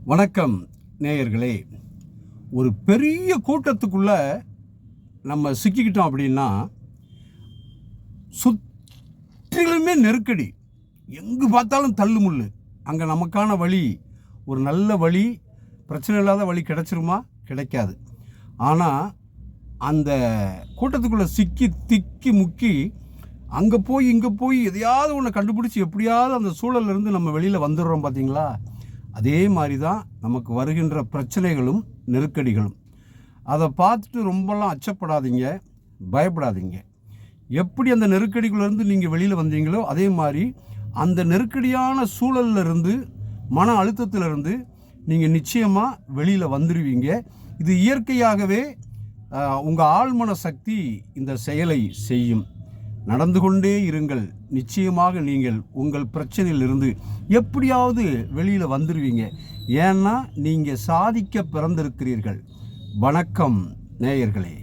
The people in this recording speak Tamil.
வணக்கம் நேயர்களே. ஒரு பெரிய கூட்டத்துக்குள்ளே நம்ம சிக்கிக்கிட்டோம் அப்படின்னா சுற்றிலுமே நெருக்கடி, எங்கு பார்த்தாலும் தள்ளுமுள்ளு. அங்கே நமக்கான வழி, ஒரு நல்ல வழி, பிரச்சனை இல்லாத வழி கிடைச்சிருமா? கிடைக்காது. ஆனால் அந்த கூட்டத்துக்குள்ளே சிக்கி திக்கி முக்கி அங்கே போய் இங்கே போய் எதையாவது ஒன்று கண்டுபிடிச்சி எப்படியாவது அந்த சூழலிருந்து நம்ம வெளியில் வந்துடுறோம். பார்த்தீங்களா? அதே மாதிரி தான் நமக்கு வருகின்ற பிரச்சனைகளும் நெருக்கடிகளும். அதை பார்த்துட்டு ரொம்பலாம் அச்சப்படாதீங்க, பயப்படாதீங்க. எப்படி அந்த நெருக்கடிகளிலிருந்து நீங்கள் வெளியில் வந்தீங்களோ அதே மாதிரி அந்த நெருக்கடியான சூழலிருந்து, மன அழுத்தத்திலிருந்து நீங்கள் நிச்சயமாக வெளியில் வந்துடுவீங்க. இது இயற்கையாகவே உங்கள் ஆழ்மன சக்தி இந்த செயலை செய்யும். நடந்து கொண்டே இருங்கள். நிச்சயமாக நீங்கள் உங்கள் பிரச்சனையிலிருந்து எப்படியாவது வெளியில் வந்துடுவீங்க. ஏன்னா நீங்கள் சாதிக்க பிறந்திருக்கிறீர்கள். வணக்கம் நேயர்களே.